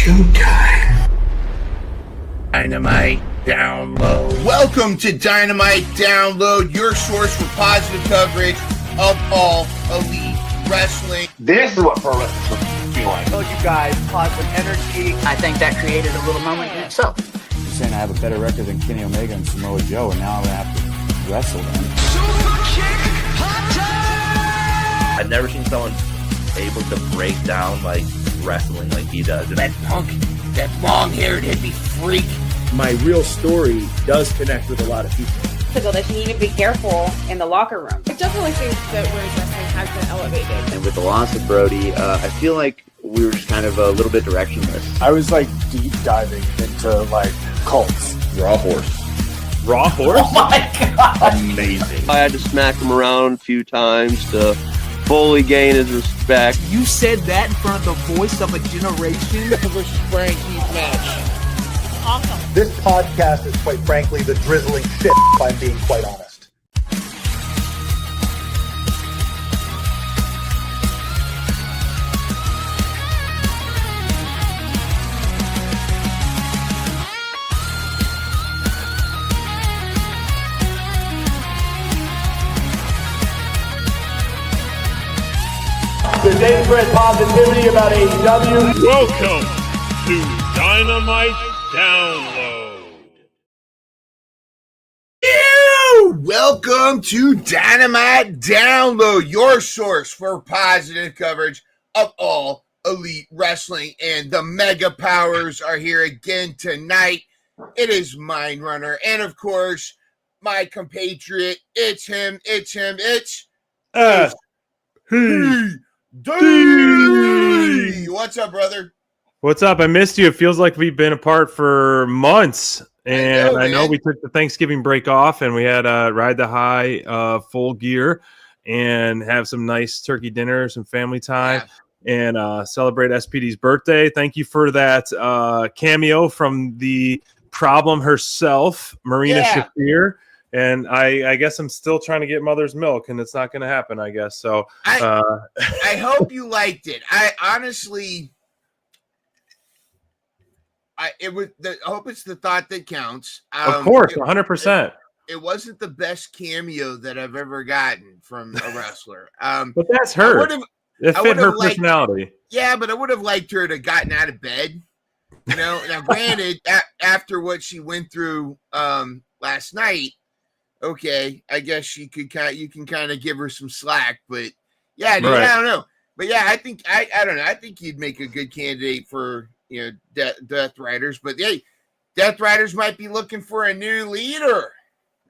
showtime. Dynamite Download. Welcome to Dynamite Download, your source for positive coverage of all elite wrestling. This is what pro wrestling feels like. Oh, you guys, positive energy. I think that created a little moment in itself. You're saying I have a better record than Kenny Omega and Samoa Joe, and now I'm going to have to wrestle them. I've never seen someone able to break down like wrestling like he does. That punk, that long-haired hippie freak. My real story does connect with a lot of people. That you need to be careful in the locker room. I definitely think that women's wrestling has been elevated. And with the loss of Brody, I feel like we were just kind of a little bit directionless. I was like deep diving into like cults. Raw Horse. Raw Horse? Oh my God. Amazing. I had to smack him around a few times to fully gain his respect. You said that in front of the voice of a generation? versus Frank Heath match. Awesome. This podcast is quite frankly the drizzling shit, if I'm being quite honest. Today spread positivity about AEW. Welcome to Dynamite Download. Welcome to Dynamite Download, your source for positive coverage of all elite wrestling. And the mega powers are here again tonight. It is Mind Runner. And of course, my compatriot. It's him. D. What's up, brother? What's up? I missed you. It feels like we've been apart for months. And I know we took the Thanksgiving break off and we had Ride the High full gear and have some nice turkey dinner, some family time, and celebrate SPD's birthday. Thank you for that cameo from the problem herself, Marina Shafir. And I guess I'm still trying to get mother's milk, and it's not going to happen, I guess. So I hope you liked it. I honestly... I hope it's the thought that counts. Of course, 100%. It wasn't the best cameo that I've ever gotten from a wrestler. But that's her. It fit her personality. Yeah, but I would have liked her to have gotten out of bed. You know, now granted, after what she went through last night, okay, I guess you can kind of give her some slack. But yeah, dude, right. I don't know. But yeah, I think I don't know. I think you'd make a good candidate for, you know, Death Riders, but hey, Death Riders might be looking for a new leader.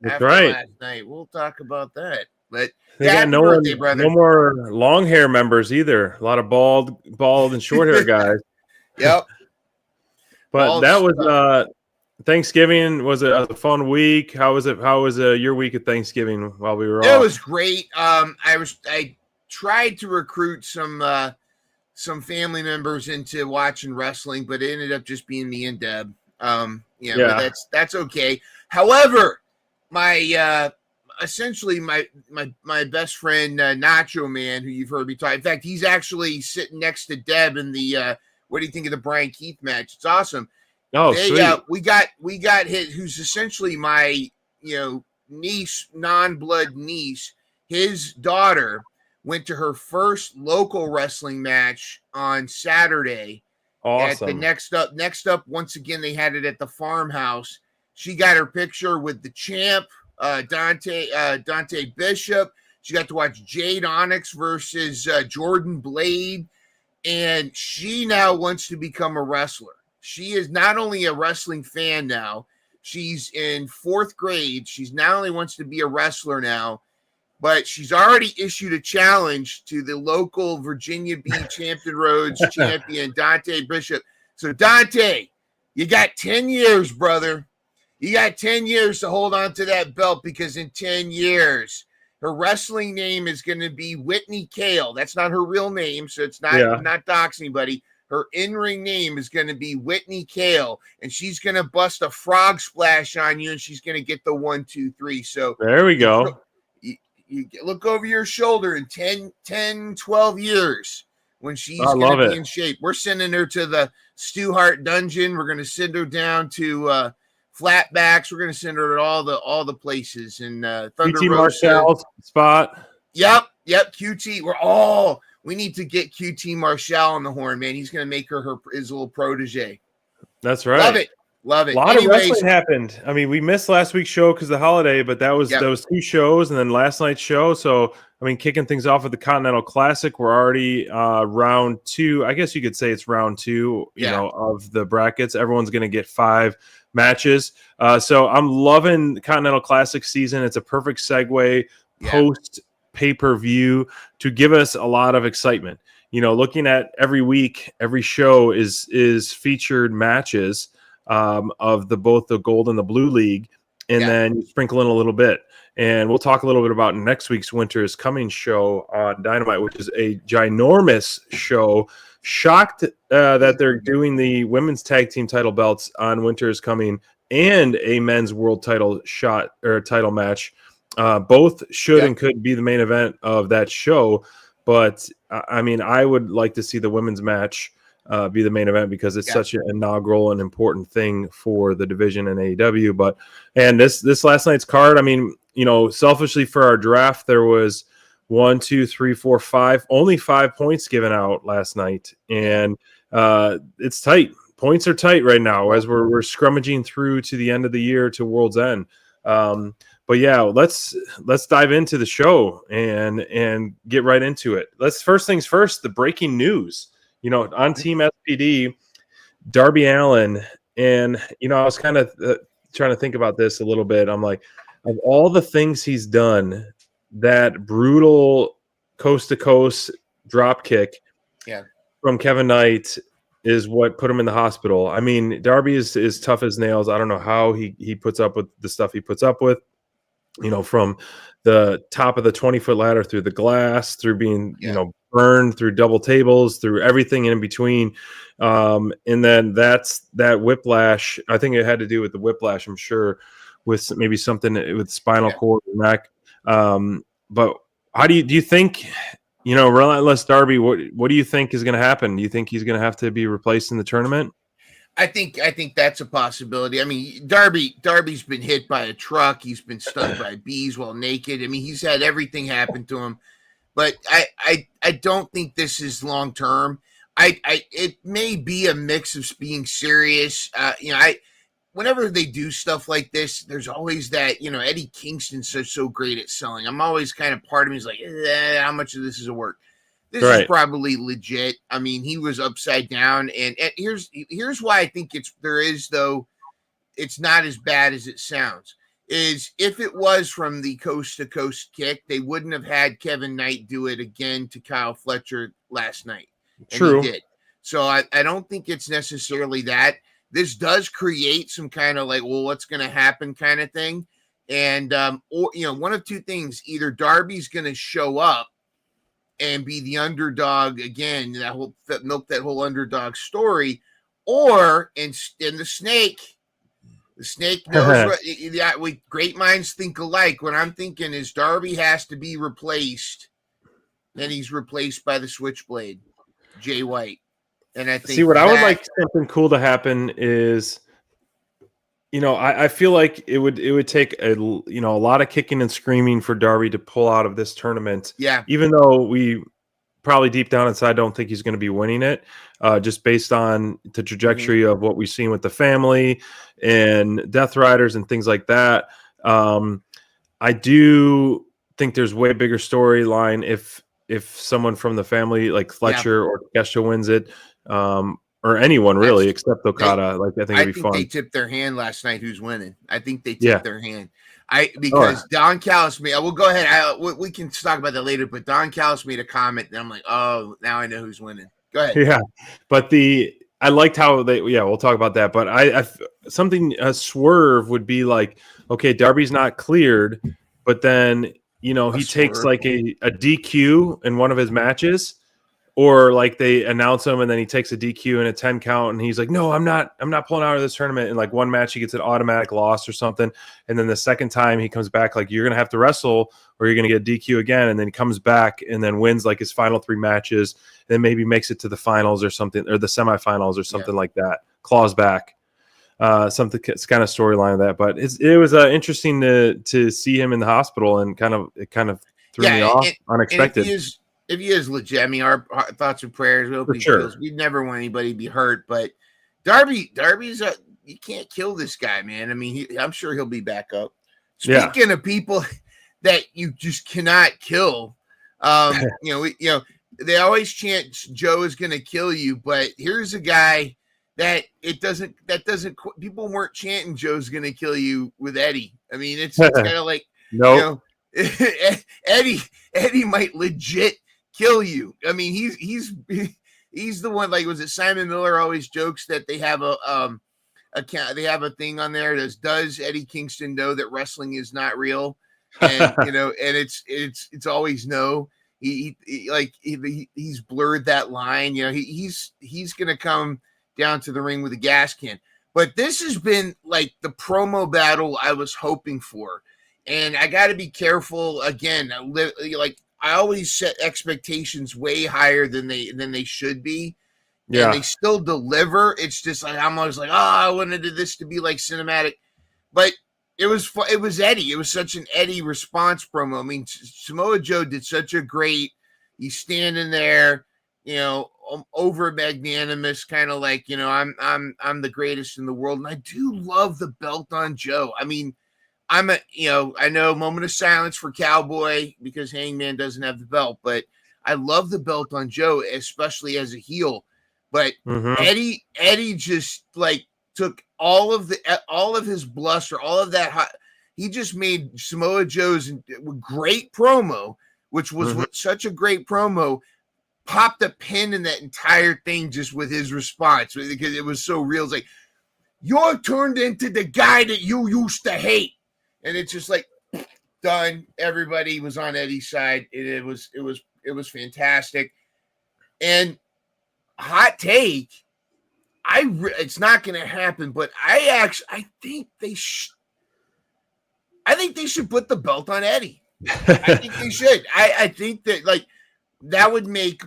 That's right. Last night, we'll talk about that. But they got no more long hair members either. A lot of bald and short hair guys. Yep. But bald that was Thanksgiving was a fun week. How was it? How was your week at Thanksgiving while we were off? It was great. I tried to recruit some family members into watching wrestling, but it ended up just being me and Deb. But that's okay. However, my essentially my best friend Nacho Man, who you've heard me talk. In fact, he's actually sitting next to Deb in the what do you think of the Brian Keith match? It's awesome. Oh, sweet. We got hit. Who's essentially my niece, non-blood niece. His daughter went to her first local wrestling match on Saturday. Awesome. At the next up, once again, they had it at the farmhouse. She got her picture with the champ, Dante Bishop. She got to watch Jade Onyx versus Jordan Blade. And she now wants to become a wrestler. She is not only a wrestling fan now, she's in 4th grade. She's not only wants to be a wrestler now, but she's already issued a challenge to the local Virginia Beach Hampton Roads champion, Dante Bishop. So, Dante, you got 10 years, brother. You got 10 years to hold on to that belt, because in 10 years, her wrestling name is going to be Whitney Kale. That's not her real name, so it's not doxing anybody. Her in-ring name is going to be Whitney Kale, and she's going to bust a frog splash on you, and she's going to get the 1, 2, 3. So there we go. You look over your shoulder in 10, 12 years. when she's I going love to be it. in shape. We're sending her to the Stu Hart dungeon. We're going to send her down to Flatbacks. We're going to send her to all the places in Thunder QT Rosa. Marshall's spot. Yep. QT. We need to get QT Marshall on the horn, man. He's going to make her his little protege. That's right. Love it. A lot of wrestling happened. I mean, we missed last week's show because of the holiday, but that was 2 shows, and then last night's show. So, I mean, kicking things off with the Continental Classic, we're already round 2. I guess you could say it's round 2, you know, of the brackets. Everyone's going to get 5 matches. So I'm loving the Continental Classic season. It's a perfect segue post pay-per-view to give us a lot of excitement. You know, looking at every week, every show is featured matches of both the Gold and the Blue League, and then you sprinkle in a little bit. And we'll talk a little bit about next week's Winter is Coming show on Dynamite, which is a ginormous show. Shocked that they're doing the women's tag team title belts on Winter is Coming and a men's world title shot or title match. Both should and could be the main event of that show. But I mean, I would like to see the women's match be the main event because it's such an inaugural and important thing for the division in AEW. And this last night's card, I mean, you know, selfishly for our draft, there was 1, 2, 3, 4, 5, only 5 points given out last night, and it's tight. Points are tight right now as we're scrummaging through to the end of the year to World's End. But yeah, let's dive into the show and get right into it. First things first, the breaking news. You know, on Team SPD, Darby Allin, and you know, I was kind of trying to think about this a little bit. I'm like, of all the things he's done, that brutal coast to coast drop kick from Kevin Knight is what put him in the hospital. I mean, Darby is tough as nails. I don't know how he puts up with the stuff he puts up with. You know, from the top of the 20-foot ladder through the glass, through being, you know, burned, through double tables, through everything in between. And then that whiplash, I think it had to do with the whiplash, I'm sure, with maybe something with spinal cord and neck. But how do you think, you know, Relentless Darby, what do you think is going to happen? Do you think he's going to have to be replaced in the tournament? I think that's a possibility. I mean, Darby's been hit by a truck. He's been stung by bees while naked. I mean, he's had everything happen to him. But I don't think this is long term. It may be a mix of being serious. You know, whenever they do stuff like this, there's always that, you know, Eddie Kingston's so great at selling. I'm always kind of, part of me is like, how much of this is a work? This is probably legit. I mean, he was upside down, and here's why I think it's not as bad as it sounds. Is if it was from the coast to coast kick, they wouldn't have had Kevin Knight do it again to Kyle Fletcher last night. And True. He did. So I don't think it's necessarily that. This does create some kind of like, well, what's going to happen kind of thing. And, or, you know, one of two things, either Darby's going to show up and be the underdog again, milk that whole underdog story, or in the snake knows great minds think alike. What I'm thinking is Darby has to be replaced, then he's replaced by the Switchblade, Jay White. And I think I would like something cool to happen is, you know, I feel like it would take a lot of kicking and screaming for Darby to pull out of this tournament. Yeah. Even though we probably deep down inside don't think he's going to be winning it, just based on the trajectory of what we've seen with the family and Death Riders and things like that. I do think there's way bigger storyline if someone from the family like Fletcher or Kesha wins it. Or anyone really, except Okada. I think it'd be fun. They tipped their hand last night. Who's winning? I think they tipped their hand. Don Callis made. We'll go ahead. We can talk about that later. But Don Callis made a comment, and I'm like, oh, now I know who's winning. Go ahead. Yeah, but I liked how they. Yeah, we'll talk about that. But a swerve would be like, okay, Darby's not cleared, but then he takes like a DQ in one of his matches. or like they announce him and then he takes a DQ and a 10 count and he's like, no, I'm not pulling out of this tournament. And like one match he gets an automatic loss or something. And then the second time he comes back, like, you're going to have to wrestle or you're going to get DQ again. And then he comes back and then wins like his final 3 matches, and then maybe makes it to the finals or something, or the semifinals or something like that. Claws back. Something, it's kind of storyline of that, but it was interesting to see him in the hospital, and it kind of threw me off, unexpected. If he is legit, I mean, our thoughts and prayers. We hope he feels. We never want anybody to be hurt, but Darby's you can't kill this guy, man. I mean, I'm sure he'll be back up. Speaking of people that you just cannot kill, they always chant Joe is going to kill you, but here's a guy that people weren't chanting Joe's going to kill you with Eddie. I mean, it's kind of like, Eddie might legit kill you. I mean, he's the one, like, was it Simon Miller always jokes that they have they have a thing on there that does Eddie Kingston know that wrestling is not real? And and it's always no. He's blurred that line. He's gonna come down to the ring with a gas can. But this has been like the promo battle I was hoping for. And I got to be careful again. Like, I always set expectations way higher than they should be. Yeah. And they still deliver. It's just like, I'm always like, I wanted this to be like cinematic. But it was Eddie. It was such an Eddie response promo. I mean, Samoa Joe did such a great, he's standing there, over magnanimous, kind of like, I'm the greatest in the world. And I do love the belt on Joe. I mean, I know moment of silence for Cowboy because Hangman doesn't have the belt, but I love the belt on Joe, especially as a heel. But Eddie just like took all of his bluster, all of that. He just made Samoa Joe's great promo, which was such a great promo, popped a pin in that entire thing just with his response, because it was so real. It's like, you're turned into the guy that you used to hate. And it's just like done. Everybody was on Eddie's side. It was fantastic. And hot take, it's not going to happen, but I think they should put the belt on Eddie. I think they should. I think that, like, that would make,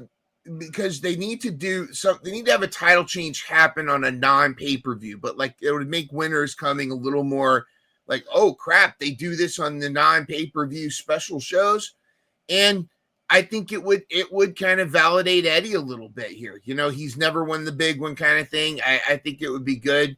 because they need to do something. They need to have a title change happen on a non-pay-per-view, but like it would make winners coming a little more like, oh crap, they do this on the non-pay-per-view special shows. And I think it would kind of validate Eddie a little bit here. He's never won the big one kind of thing. I think it would be good.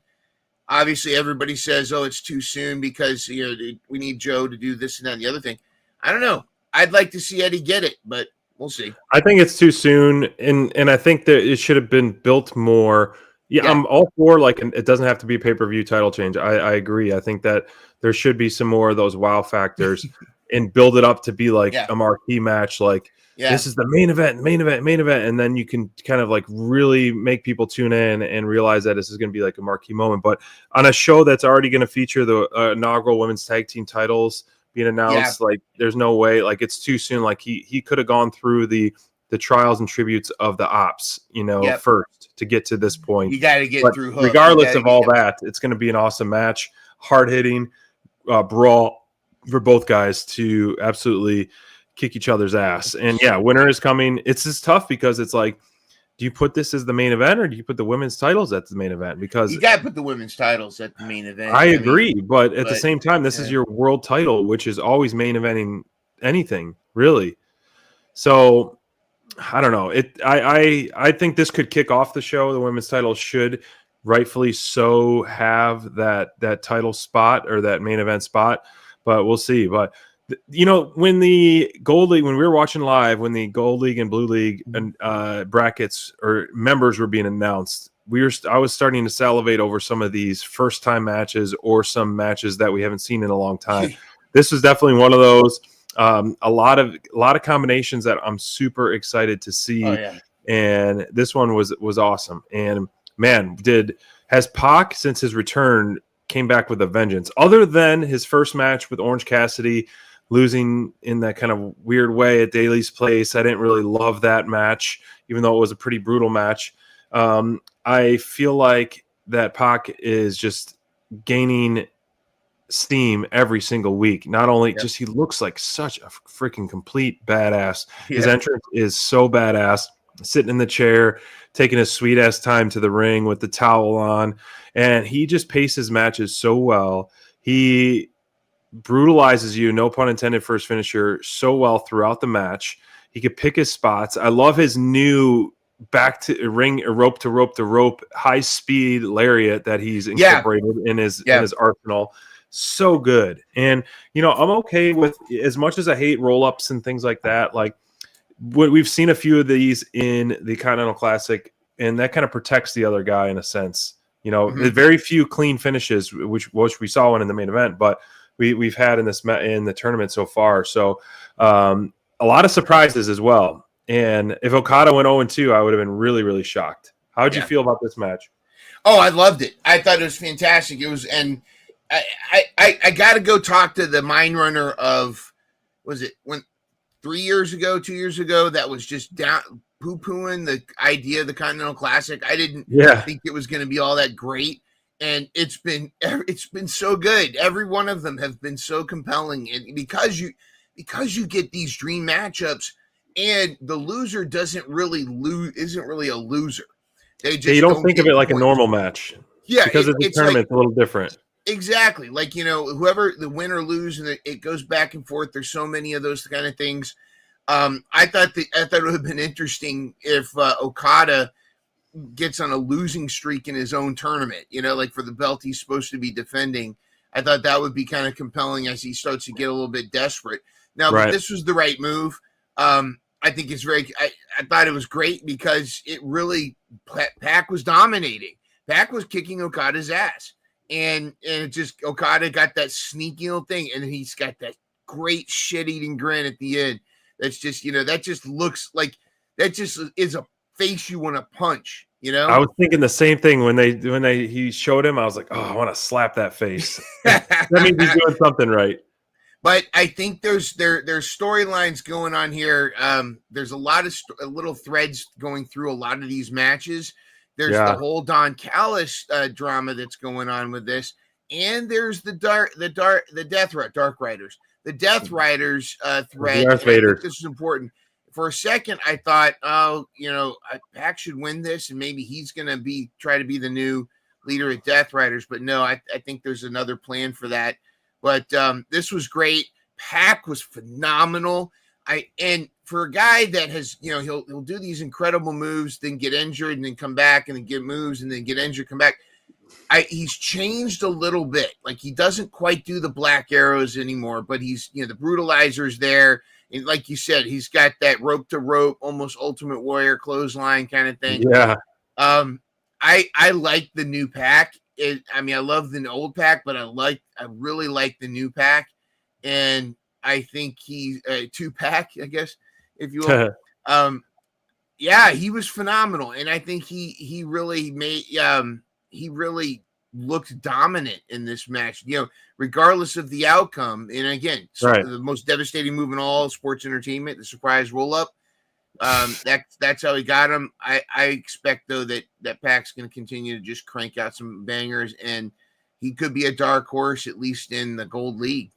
Obviously, everybody says, oh, it's too soon because, we need Joe to do this and that and the other thing. I don't know. I'd like to see Eddie get it, but we'll see. I think it's too soon, and I think that it should have been built more. Yeah, I'm all for, like, it doesn't have to be a pay-per-view title change. I agree. I think that there should be some more of those wow factors and build it up to be like a marquee match. Like, this is the main event. And then you can kind of like really make people tune in and realize that this is going to be like a marquee moment. But on a show that's already going to feature the inaugural women's tag team titles being announced, like, there's no way, like, it's too soon. Like, he could have gone through the trials and tributes of the ops, first to get to this point. You got to get through Hook. Regardless of all that, it's going to be an awesome match, hard-hitting brawl for both guys to absolutely kick each other's ass. And winner is coming. It's just tough because it's like, do you put this as the main event or do you put the women's titles at the main event? Because you got to put the women's titles at the main event. I agree, but at the same time, this is your world title, which is always main eventing anything, really. So I don't know. I think this could kick off the show. The women's title should rightfully so have that title spot or that main event spot, but we'll see. But when the Gold League, when we were watching live, when the Gold League and Blue League and brackets or members were being announced, I was starting to salivate over some of these first time matches or some matches that we haven't seen in a long time. This is definitely one of those. A lot of combinations that I'm super excited to see. And this one was awesome. And man, has Pac, since his return, came back with a vengeance. Other than his first match with Orange Cassidy, losing in that kind of weird way at Daly's place. I didn't really love that match, even though it was a pretty brutal match. I feel like that Pac is just gaining steam every single week. Not only just he looks like such a freaking complete badass. His entrance is so badass. Sitting in the chair, taking his sweet ass time to the ring with the towel on, and he just paces matches so well. He brutalizes you, no pun intended, first finisher, so well throughout the match. He could pick his spots. I love his new back to ring, rope to rope to rope, high speed lariat that he's incorporated in his arsenal. So good. And I'm okay with, as much as I hate roll ups and things like that. Like, we've seen a few of these in the Continental Classic, and that kind of protects the other guy in a sense. Very few clean finishes, which we saw one in the main event, but we've had in the tournament so far. So a lot of surprises as well. And if Okada went 0-2, I would have been really, really shocked. How did you feel about this match? Oh, I loved it. I thought it was fantastic. It was, and I got to go talk to the mind runner of, was it 2 years ago, that was just down poo-pooing the idea of the Continental Classic. I didn't think it was going to be all that great, and it's been so good. Every one of them have been so compelling, and because you get these dream matchups, and the loser isn't really a loser. They just you don't think of it like a normal match, because it's a tournament, it's a little different. Exactly. Like, whoever the win or lose, and it goes back and forth. There's so many of those kind of things. I thought it would have been interesting if Okada gets on a losing streak in his own tournament, like for the belt he's supposed to be defending. I thought that would be kind of compelling as he starts to get a little bit desperate. Now, but this was the right move. I think it's I thought it was great because it really, Pac was dominating. Pac was kicking Okada's ass. And it just, Okada got that sneaky little thing, and he's got that great shit-eating grin at the end. That's just, that just looks like, that just is a face you want to punch, I was thinking the same thing when he showed him. I was like, oh, I want to slap that face. That means he's doing something right. But I think there's storylines going on here. There's a lot of little threads going through a lot of these matches. There's the whole Don Callis drama that's going on with this, and there's the Dark Riders. The Death Riders thread. Darth Vader. This is important. For a second, I thought, Pac should win this, and maybe he's going to try to be the new leader of Death Riders. But no, I think there's another plan for that. But this was great. Pac was phenomenal. And for a guy that has, he'll do these incredible moves, then get injured, and then come back, and then get moves, and then get injured, come back. He's changed a little bit. Like, he doesn't quite do the black arrows anymore, but he's, the brutalizer's there. And like you said, he's got that rope to rope, almost Ultimate Warrior clothesline kind of thing. Yeah. I like the new Pac. I love the old Pac, but I really like the new Pac. And I think he's two-pack, I guess, if you will. He was phenomenal, and I think he really looked dominant in this match. Regardless of the outcome. And again, the most devastating move in all sports entertainment, the surprise roll-up. That's how he got him. I expect though that Pac's going to continue to just crank out some bangers, and he could be a dark horse at least in the Gold League.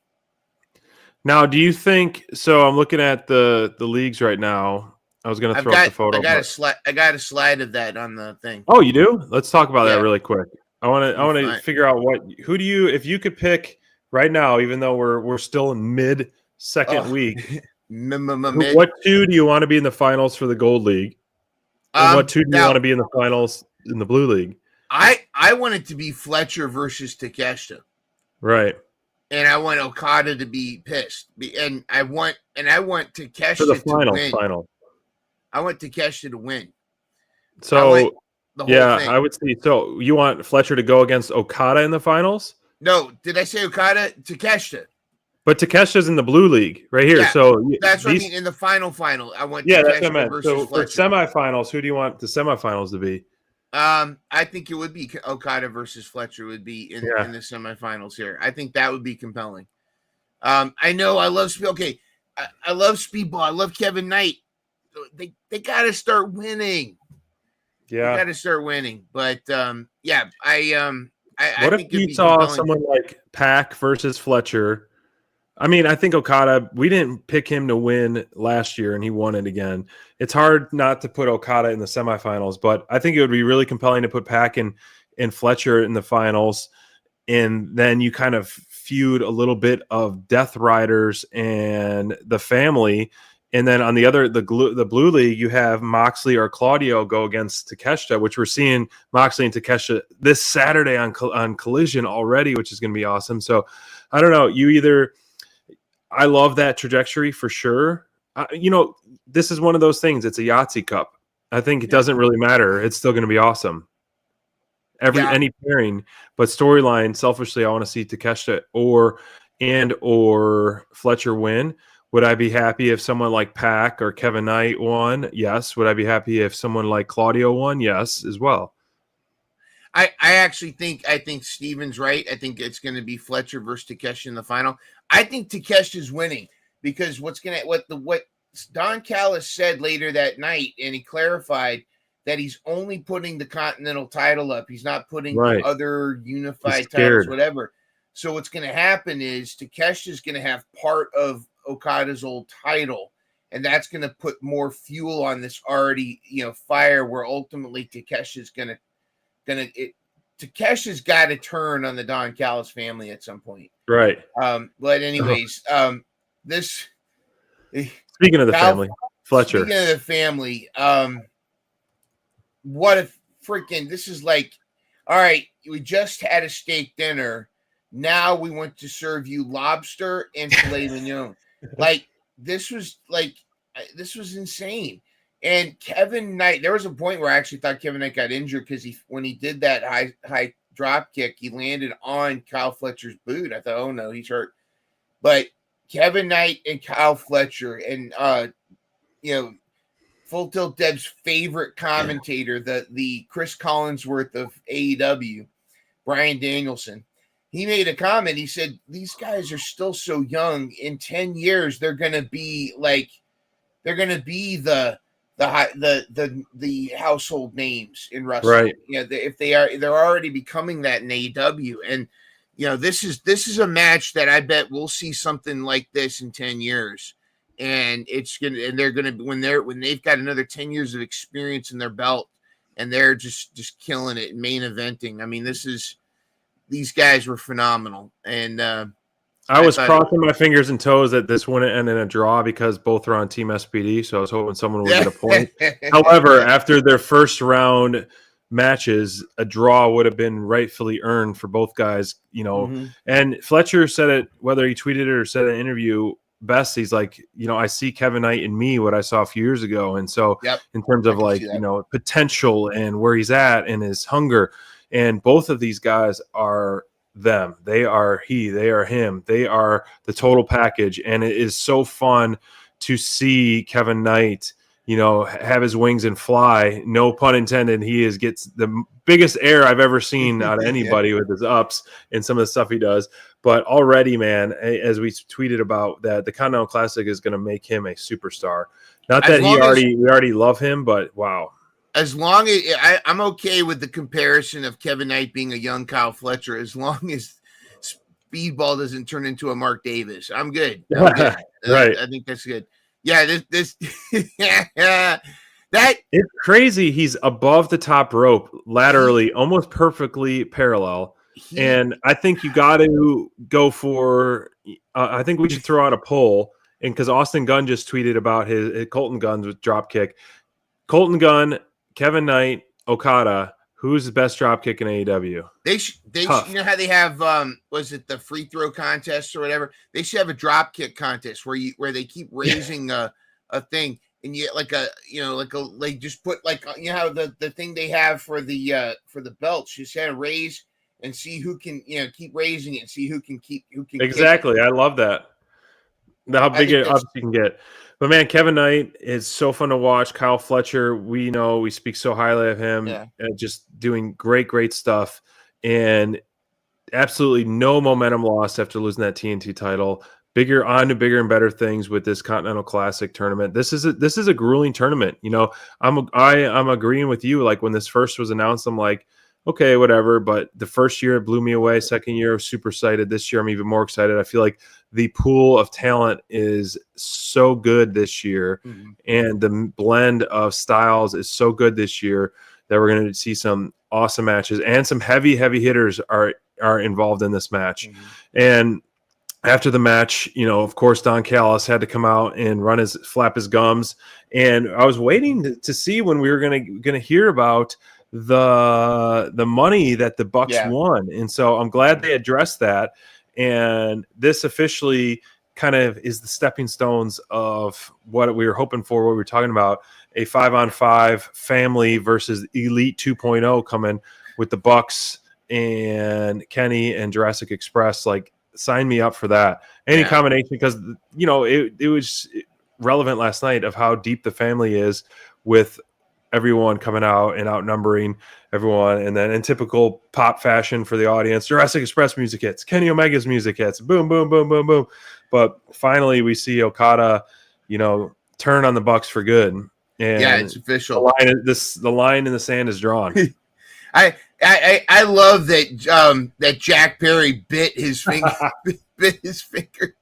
Now, do you think so? I'm looking at the leagues right now. I was going to throw up the photo. I got a slide of that on the thing. Oh, you do? Let's talk about that really quick. I want to figure out if you could pick right now, even though we're still in mid second week. What two do you want to be in the finals for the Gold League? And what two do you want to be in the finals in the Blue League? I want it to be Fletcher versus Takeshita. Right. And I want Okada to be pissed. And I want Takeshita for the to win. Final. I want Takeshita to win. So I would see. So you want Fletcher to go against Okada in the finals? No, did I say Okada? Takeshita. But Takeshita's in the Blue League right here. Yeah, so that's what I mean. In the final, I want Takeshita that's what I meant. Versus so Fletcher. For semifinals, who do you want the semifinals to be? I think it would be Okada versus Fletcher would be in the semifinals here. I think that would be compelling. I know I love Speed. Okay, I love Speedball. I love Kevin Knight. They got to start winning. Yeah, they got to start winning. But yeah, what think if you it'd be saw compelling. someone like Pac versus Fletcher? I mean, I think Okada, we didn't pick him to win last year, and he won it again. It's hard not to put Okada in the semifinals, but I think it would be really compelling to put Pac and Fletcher in the finals, and then you kind of feud a little bit of Death Riders and the family, and then on the other, the Blue League, you have Moxley or Claudio go against Takeshita, which we're seeing Moxley and Takeshita this Saturday on Collision already, which is going to be awesome. So I don't know, I love that trajectory for sure. This is one of those things. It's a Yahtzee Cup. I think it doesn't really matter. It's still going to be awesome. Any pairing, but storyline. Selfishly, I want to see Takeshita or Fletcher win. Would I be happy if someone like Pac or Kevin Knight won? Yes. Would I be happy if someone like Claudio won? Yes, as well. I actually think Steven's right. I think it's going to be Fletcher versus Takeshita in the final. I think Takeshita's winning because what Don Callis said later that night, and he clarified that he's only putting the Continental title up. He's not putting the other unified titles, whatever. So what's going to happen is Takeshita's going to have part of Okada's old title, and that's going to put more fuel on this already, fire where ultimately Takesha's Takesha's got to turn on the Don Callis family at some point. Right. But anyways, this speaking of the family, Fletcher. Speaking of the family, what if this is like, all right, we just had a steak dinner. Now we want to serve you lobster and filet mignon. This was insane. And Kevin Knight, there was a point where I actually thought Kevin Knight got injured because when he did that high drop kick, he landed on Kyle Fletcher's boot. I thought, oh no, he's hurt. But Kevin Knight and Kyle Fletcher, and Full Tilt Deb's favorite commentator, the Chris Collinsworth of AEW, Brian Danielson, he made a comment. He said, "These guys are still so young. In 10 years, they're going to be the household names in wrestling. Right. If they're already becoming that in AEW. And this is a match that I bet we'll see something like this in 10 years. And they're gonna when they've got another 10 years of experience in their belt, and they're just killing it, main eventing. I mean, these guys were phenomenal. And I was crossing my fingers and toes that this wouldn't end in a draw because both are on Team SPD, so I was hoping someone would get a point. However, after their first round matches, a draw would have been rightfully earned for both guys, And Fletcher said it, whether he tweeted it or said in an interview, best, he's like, I see Kevin Knight in me, what I saw a few years ago. And so in terms of potential and where he's at and his hunger, and both of these guys are them. They are they are him. They are the total package. And it is so fun to see Kevin Knight, have his wings and fly. No pun intended. He gets the biggest air I've ever seen out of anybody with his ups and some of the stuff he does. But already, man, as we tweeted about that, the Continental Classic is going to make him a superstar. Not that we already love him, but wow. As long as I'm okay with the comparison of Kevin Knight being a young Kyle Fletcher, as long as Speedball doesn't turn into a Mark Davis, I'm good. Right. I think that's good. Yeah, this that it's crazy. He's above the top rope laterally, almost perfectly parallel. And I think you got to go for. I think we should throw out a poll, and because Austin Gunn just tweeted about his Colton Gunn's with drop kick. Colton Gunn, Kevin Knight, Okada. Who's the best drop kick in AEW? They how they have was it the free throw contest or whatever? They should have a drop kick contest where they keep raising a thing, and you just put how the thing they have for the belts. You just had to raise and see who can keep raising it and see who can exactly. I love that. How big it up you can get. But man, Kevin Knight is so fun to watch. Kyle Fletcher, we speak so highly of him, and just doing great stuff, and absolutely no momentum lost after losing that TNT title. bigger on to bigger and better things with this Continental Classic tournament. This is a grueling tournament. You know, I'm agreeing with you. Like when this first was announced, I'm like, okay, whatever. But the first year it blew me away. Second year, I was super excited. This year, I'm even more excited. I feel like the pool of talent is so good this year, and the blend of styles is so good this year that we're going to see some awesome matches, and some heavy hitters are involved in this match. And after the match, you know, of course, Don Callis had to come out and flap his gums. And I was waiting to see when we were gonna hear about the money that the Bucks won. And so I'm glad they addressed that. And this officially kind of is the stepping stones of what we were hoping for, what we were talking about, a 5-on-5 family versus Elite 2.0 coming with the Bucks and Kenny and Jurassic Express. Like, sign me up for that. Any combination, because, you know, it was relevant last night of how deep the family is with everyone coming out and outnumbering everyone. And then in typical pop fashion for the audience, Jurassic Express music hits, Kenny Omega's music hits, boom, boom, boom, boom, boom. But finally we see Okada, you know, turn on the Bucks for good. And it's official. The line in the sand is drawn. I love that that Jack Perry bit his finger. bit his finger.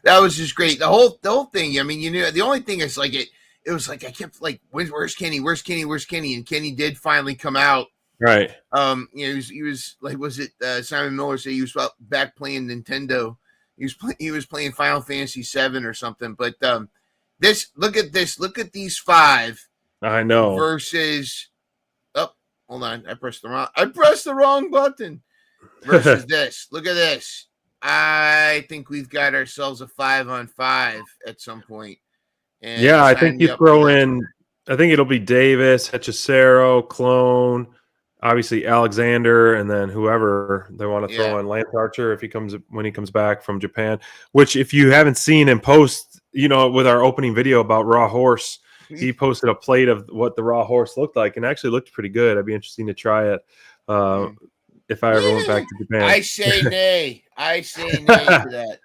That was just great. The whole thing. I mean, you know, the only thing is like it was like I kept like, where's Kenny? Where's Kenny? Where's Kenny? And Kenny did finally come out. Right. You know, he was like, was it Simon Miller said he was back playing Nintendo? He was playing Final Fantasy VII or something. But look at these 5. I know. Versus. Hold on, I pressed the wrong button. Versus this. Look at this. I think we've got ourselves a 5-on-5 at some point. And yeah, I think you throw in. I think it'll be Davis, Hechicero, Clone, obviously Alexander, and then whoever they want to throw in, Lance Archer when he comes back from Japan. Which, if you haven't seen him post, you know, with our opening video about Raw Horse. He posted a plate of what the Raw Horse looked like, and actually looked pretty good. I'd be interested to try it if I ever went back to Japan. I say nay. I say nay to that.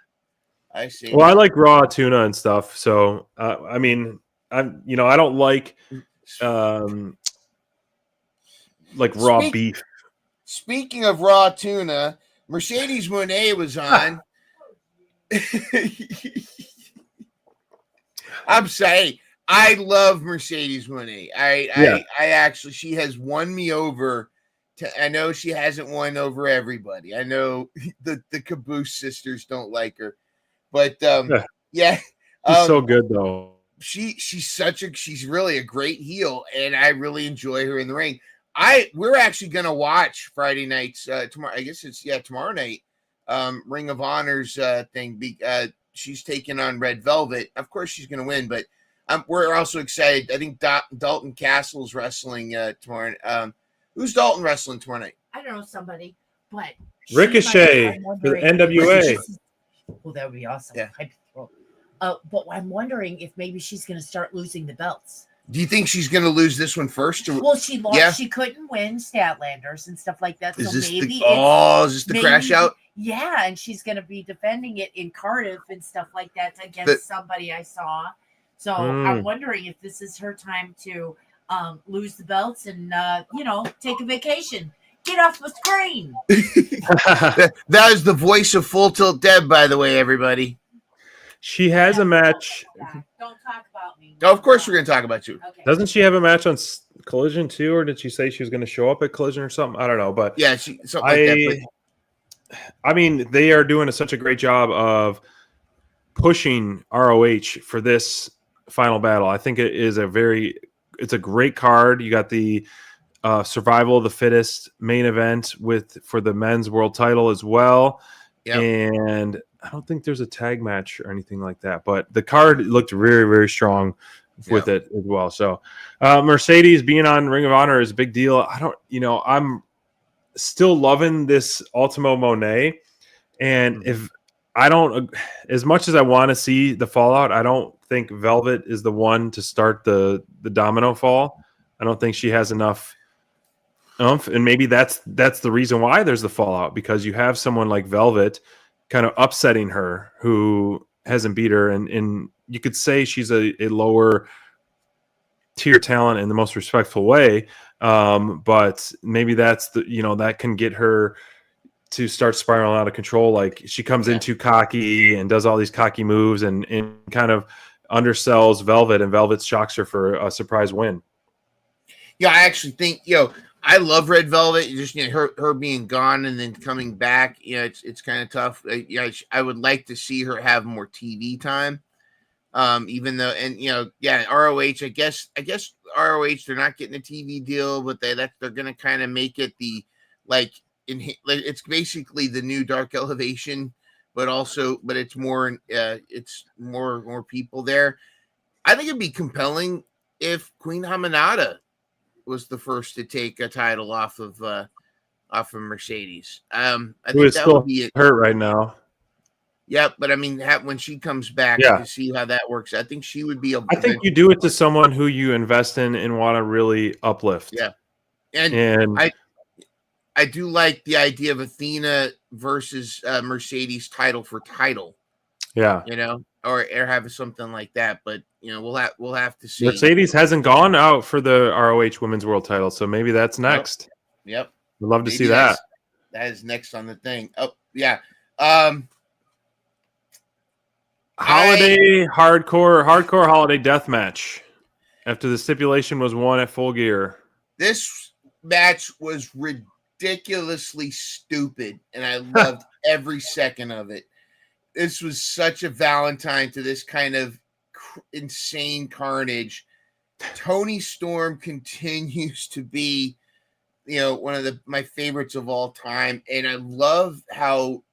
I like raw tuna and stuff. So I mean, I don't like raw beef. Speaking of raw tuna, Mercedes Moné was on. I'm saying. I love Mercedes Moné. I actually, she has won me over. I know she hasn't won over everybody. I know the Caboose sisters don't like her, but she's so good though. She's really a great heel, and I really enjoy her in the ring. We're actually gonna watch Friday nights tomorrow. I guess it's tomorrow night. Ring of Honor's thing. She's taking on Red Velvet. Of course, she's gonna win, but. We're also excited. I think Dalton Castle's wrestling tomorrow. Who's Dalton wrestling tomorrow night? I don't know, somebody, but Ricochet for the NWA. Well, that would be awesome. Yeah. But I'm wondering if maybe she's going to start losing the belts. Do you think she's going to lose this one first? Well, she lost. Yeah. She couldn't win Statlanders and stuff like that. Is so this maybe is this the crash out? Yeah, and she's going to be defending it in Cardiff and stuff like that against somebody I saw. So I'm wondering if this is her time to lose the belts and, take a vacation. Get off the screen. That is the voice of Full Tilt Deb, by the way, everybody. She has a match. Don't talk about me. Oh, of course we're going to talk about you. Okay. Doesn't she have a match on Collision too, or did she say she was going to show up at Collision or something? I don't know. But yeah, something like that. I mean, they are doing such a great job of pushing ROH for this final battle. I think it's a great card. You got the survival of the fittest main event for the men's world title as well. Yep. And I don't think there's a tag match or anything like that, but the card looked very, very strong with it as well. So Mercedes being on Ring of Honor is a big deal. I'm still loving this Ultimo Monet. And if I don't, as much as I want to see the fallout, I don't think Velvet is the one to start the domino fall. I don't think she has enough oomph, and maybe that's the reason why there's the fallout, because you have someone like Velvet kind of upsetting her, who hasn't beat her, and you could say she's a lower tier talent in the most respectful way, but maybe that's that can get her to start spiraling out of control. Like she comes in too cocky and does all these cocky moves and kind of undersells Velvet, and Velvet shocks her for a surprise win. Yeah, I actually think I love Red Velvet. Just her being gone and then coming back. It's kind of tough. I would like to see her have more TV time. Even though, and ROH. I guess ROH, they're not getting a TV deal, but they're gonna kind of make it the it's basically the new Dark Elevation, but it's more more people there. I think it'd be compelling if Queen Hamanada was the first to take a title off of Mercedes. I think that would be hurt right now. Yeah, but I mean, when she comes back to see how that works, I think she would be I think you do it to someone who you invest in and want to really uplift. Yeah, and I do like the idea of Athena versus Mercedes title for title. Yeah, or have something like that. But we'll have to see. Mercedes hasn't gone out for the ROH Women's World Title, so maybe that's next. Yep. We'd love to see that. That is next on the thing. Oh yeah. Hardcore holiday death match. After the stipulation was won at Full Gear. This match was ridiculously stupid, and I loved every second of it. This was such a Valentine to this kind of insane carnage. Toni Storm continues to be, one of my favorites of all time, and I love how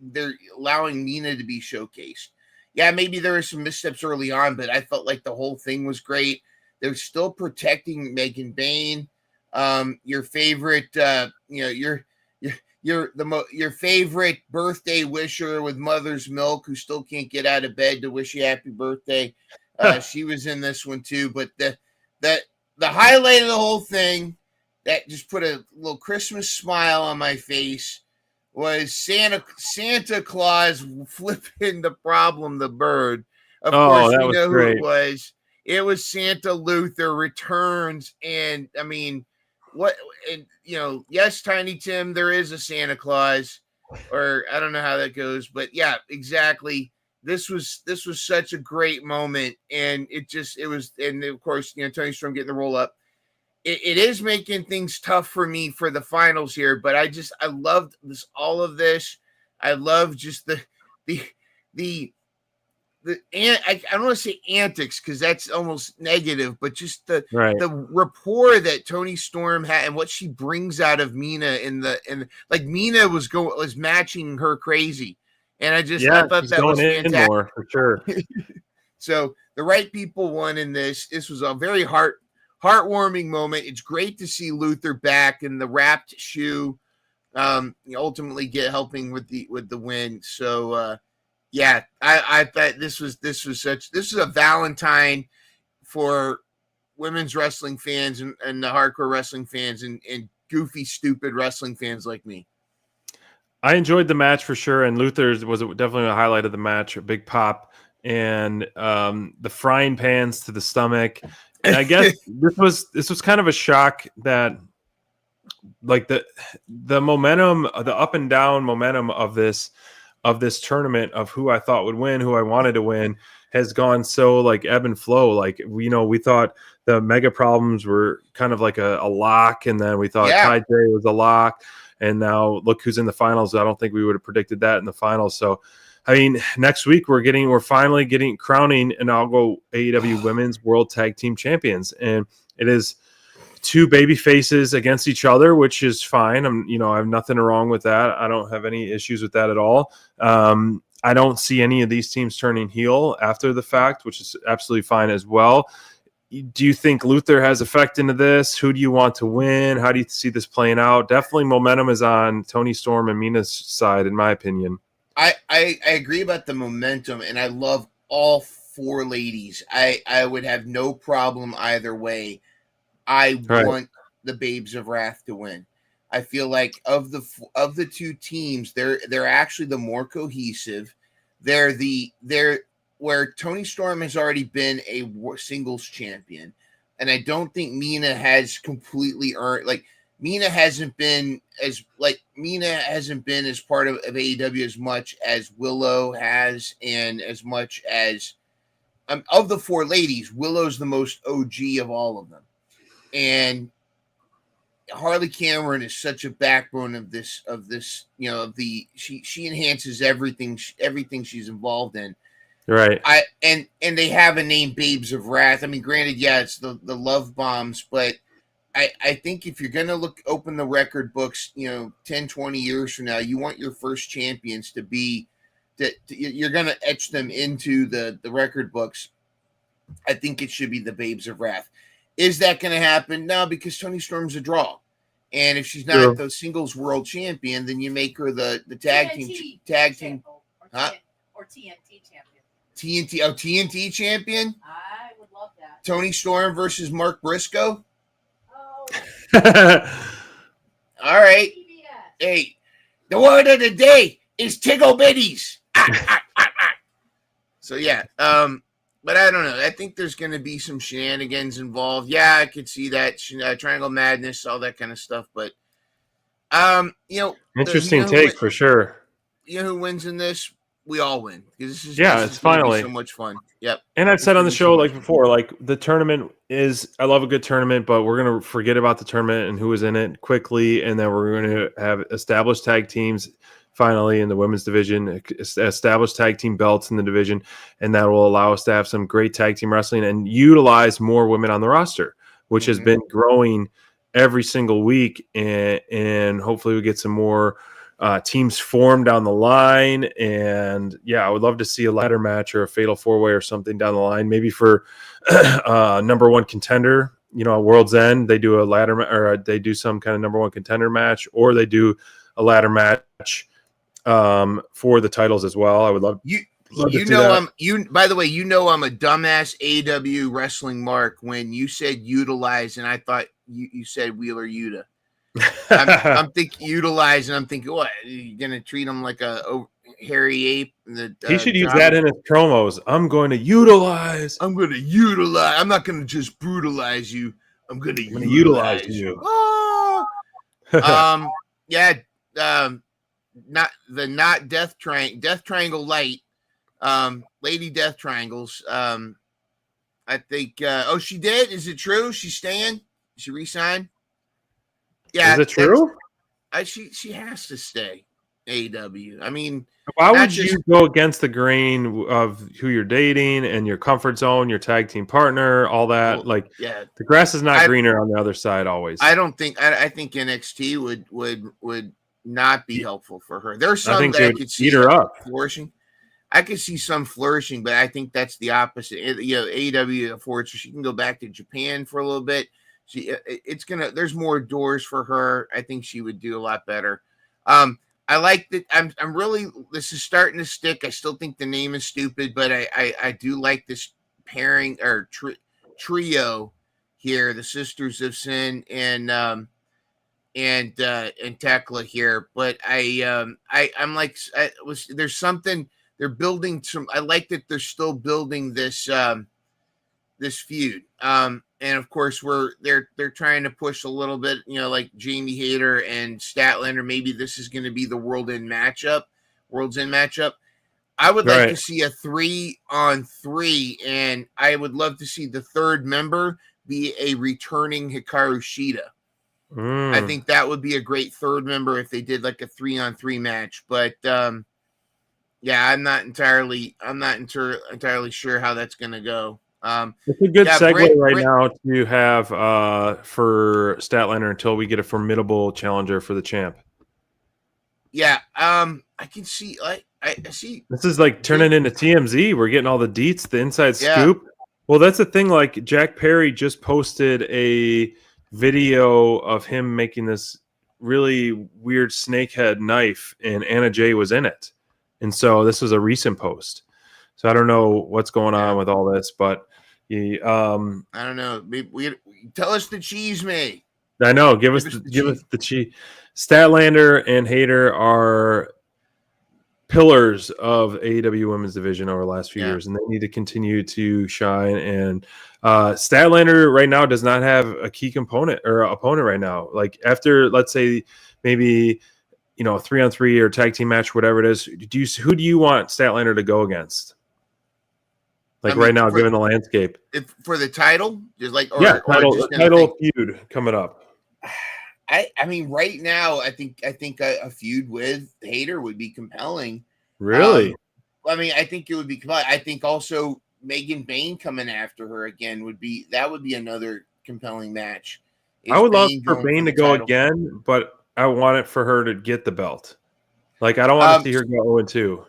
they're allowing Mina to be showcased. Yeah, maybe there were some missteps early on, but I felt like the whole thing was great. They're still protecting Megan Bayne. Your favorite, your favorite birthday wisher with mother's milk, who still can't get out of bed to wish you happy birthday. She was in this one too. But the highlight of the whole thing that just put a little Christmas smile on my face was Santa Claus flipping the Problem the Bird. Of course, we know great. Who it was. It was Santa Luther returns, and I mean, yes, Tiny Tim, there is a Santa Claus, or I don't know how that goes, but yeah, exactly. This was such a great moment, and and of course, Toni Storm getting the roll up. It is making things tough for me for the finals here, but I loved all of this. I love just I don't want to say antics because that's almost negative, but just the rapport that Toni Storm had and what she brings out of Mina Mina was matching her crazy, and I thought that was fantastic. More, for sure. So the right people won in this. This was a very heartwarming moment. It's great to see Luther back in the wrapped shoe, ultimately helping with the win. So yeah, I thought this was a Valentine for women's wrestling fans and the hardcore wrestling fans and goofy, stupid wrestling fans like me. I enjoyed the match for sure, and Luther's was definitely a highlight of the match. A big pop and the frying pans to the stomach. And I guess this was kind of a shock that, like, the momentum, the up and down momentum of this tournament, of who I thought would win, who I wanted to win, has gone so like ebb and flow. Like, we thought the Mega Problems were kind of like a lock, and then we thought Ty J was a lock, and now look who's in the finals. I don't think we would have predicted that in the finals. So I mean, next week we're finally crowning inaugural AEW Women's World Tag Team Champions, and it is two baby faces against each other, which is fine. I have nothing wrong with that. I don't have any issues with that at all. I don't see any of these teams turning heel after the fact, which is absolutely fine as well. Do you think Luther has effect into this? Who do you want to win? How do you see this playing out? Definitely momentum is on Toni Storm and Mina's side, in my opinion. I agree about the momentum, and I love all four ladies. I would have no problem either way. I want the Babes of Wrath to win. I feel like of the two teams, they're actually the more cohesive. They're where Toni Storm has already been a singles champion, and I don't think Mina has completely earned. Like Mina hasn't been as part of AEW as much as Willow has, and as much as of the four ladies, Willow's the most OG of all of them, and Harley Cameron is such a backbone of this, she enhances everything she's involved in. Right. And they have a name, Babes of Wrath. I mean, granted, yeah, it's the love bombs, but I think if you're going to open the record books, 10, 20 years from now, you want your first champions to be that you're going to etch them into the record books. I think it should be the Babes of Wrath. Is that going to happen? No, because Toni Storm's a draw. And if she's not the singles world champion, then you make her the tag team. Or TNT champion. TNT champion? I would love that. Toni Storm versus Mark Briscoe? Oh. All right. Hey, the word of the day is Tiggle Bitties. So, yeah. But I don't know. I think there's going to be some shenanigans involved. Yeah, I could see that. Triangle Madness, all that kind of stuff. But, interesting take for sure. You know who wins in this? We all win. It's finally so much fun. Yep. And I've said on the show before, the tournament I love a good tournament, but we're going to forget about the tournament and who was in it quickly. And then we're going to have established tag teams finally in the women's division, established tag team belts in the division. And that will allow us to have some great tag team wrestling and utilize more women on the roster, which has been growing every single week. And hopefully we get some more teams formed down the line. And I would love to see a ladder match or a fatal 4-way or something down the line, maybe for number one contender, World's End, they do a ladder or they do some kind of number one contender match, or they do a ladder match for the titles as well. I would love by the way, I'm a dumbass AEW wrestling mark when you said utilize, and I thought you said Wheeler Yuta. I'm thinking utilize, and I'm thinking, what, you're gonna treat him like a hairy ape? He should use that in his promos. I'm going to utilize. I'm not going to just brutalize you. I'm going to utilize you. Not Death Triangle Light, Lady Death Triangles. I think. She did. Is it true? She's staying. She resigned. Yeah, is it true? She has to stay. AEW. I mean, why would you go against the grain of who you're dating and your comfort zone, your tag team partner, all that? The grass is not greener on the other side always. I don't think. I think NXT would not be helpful for her. There's some that I could see her up flourishing. I could see some flourishing, but I think that's the opposite. AEW affords her. She can go back to Japan for a little bit. There's more doors for her. I think she would do a lot better. I like that. I'm really, this is starting to stick. I still think the name is stupid, but I do like this pairing or trio here, the Sisters of Sin and Tekla here. But there's something they're building some. I like that they're still building this this feud. And of course, they're trying to push a little bit, like Jamie Hayter and Statlander. Maybe this is going to be the World's End matchup. I would like to see a 3-on-3, and I would love to see the third member be a returning Hikaru Shida. I think that would be a great third member if they did like a 3-on-3 match. But I'm not entirely sure how that's going to go. It's a good segue now to have for Statlander until we get a formidable challenger for the champ. Yeah, I can see. I see. This is like turning into TMZ. We're getting all the deets, the inside scoop. Well, that's the thing. Like Jack Perry just posted a video of him making this really weird snakehead knife, and Anna Jay was in it. And so this was a recent post. So I don't know what's going on with all this, but I don't know. We tell us the cheese, May. I know. Give us the cheese. Statlander and Hayter are pillars of AEW Women's Division over the last few years, and they need to continue to shine. And Statlander right now does not have a key component or opponent right now. Like after, let's say, maybe a 3-on-3 or tag team match, whatever it is, who do you want Statlander to go against? Like right now, given the landscape, for the title, just like title feud coming up. I mean, right now, I think a feud with Hayter would be compelling. Really? I mean, I think it would be compelling. I think also Megan Bayne coming after her again would be another compelling match. I would love for Bayne to go again, but I want it for her to get the belt. Like I don't want to see her go 0-2.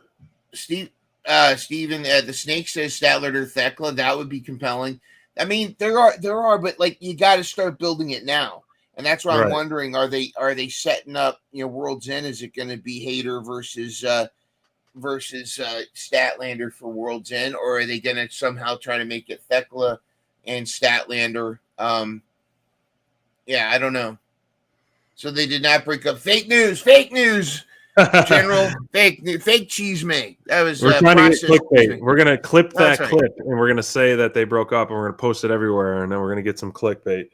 Steven, the Snake says Statler to Thekla. That would be compelling. I mean, there are, but like you got to start building it now. And that's why I'm wondering: are they setting up? World's End. Is it going to be Hayter versus Statlander for World's End, or are they going to somehow try to make it Thekla and Statlander? I don't know. So they did not break up. Fake news. General fake cheese mate. That was we're trying to get clickbait. We're gonna clip that clip, and we're gonna say that they broke up, and we're gonna post it everywhere, and then we're gonna get some clickbait.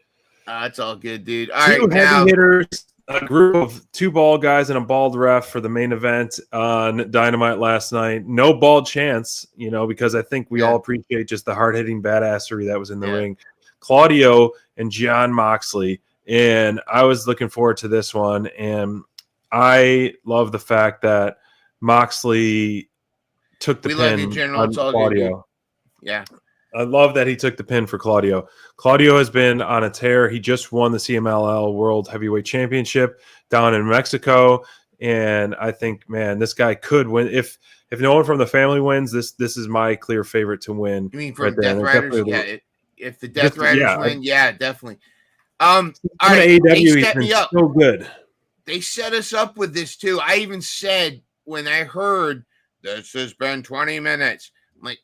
It's all good, dude. All right, heavy hitters, a group of 2 bald guys and a bald ref for the main event on Dynamite last night. No bald chance, because I think we all appreciate just the hard-hitting badassery that was in the ring. Claudio and Jon Moxley, and I was looking forward to this one, and I love the fact that Moxley took the pin on Claudio. Yeah. I love that he took the pin for Claudio. Claudio has been on a tear. He just won the CMLL World Heavyweight Championship down in Mexico, and I think, man, this guy could win. If no one from the family wins, this is my clear favorite to win. You mean from Death Riders? Yeah. If the Death Riders win, definitely. All right, AEW, he's been so good. They set us up with this too. I even said when I heard this has been 20 minutes. I'm like,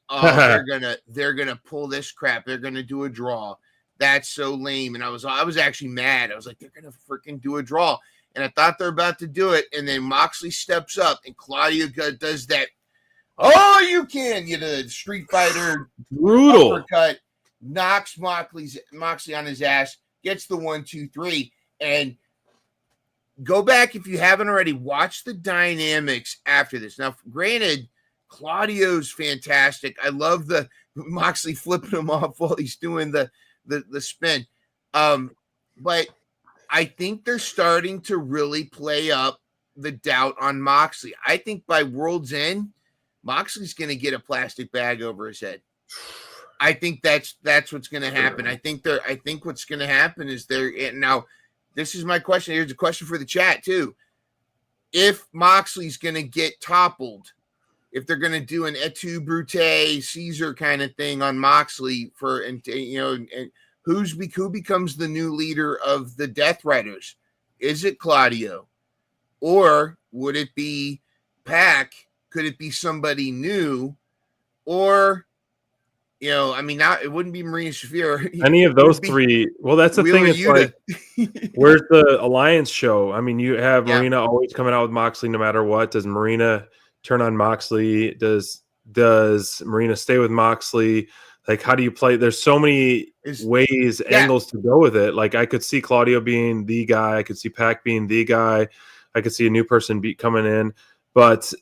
they're gonna pull this crap. They're gonna do a draw. That's so lame. And I was actually mad. I was like, they're gonna freaking do a draw. And I thought they're about to do it. And then Moxley steps up and Claudio does that. Oh, you can, the Street Fighter brutal uppercut, knocks Moxley on his ass, gets the 1, 2, 3, and go back if you haven't already. Watch the dynamics after this. Now, granted, Claudio's fantastic. I love the Moxley flipping him off while he's doing the spin. But I think they're starting to really play up the doubt on Moxley. I think by World's End, Moxley's going to get a plastic bag over his head. I think that's what's going to happen. I think what's going to happen is now. This is my question. Here's a question for the chat too. If Moxley's going to get toppled, if they're going to do an Et Brute Caesar kind of thing on Moxley and who becomes the new leader of the Death Riders? Is it Claudio, or would it be Pac? Could it be somebody new, or now it wouldn't be Marina Shafir. Any of those three. Well, that's the thing. It's like, where's the alliance show? I mean, you have Marina always coming out with Moxley no matter what. Does Marina turn on Moxley? Does Marina stay with Moxley? Like, how do you play? There's so many angles to go with it. Like, I could see Claudio being the guy. I could see Pac being the guy. I could see a new person coming in. But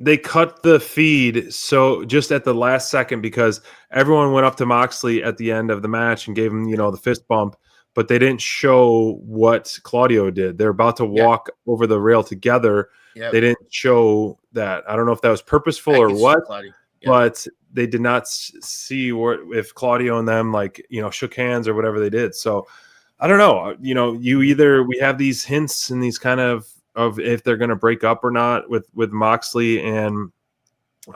they cut the feed so just at the last second because everyone went up to Moxley at the end of the match and gave him, the fist bump, but they didn't show what Claudio did. They're about to walk over the rail together. Yep. They didn't show that. I don't know if that was purposeful or what, but they did not see if Claudio and them shook hands or whatever they did. So I don't know. We have these hints and these kind of if they're going to break up or not with Moxley and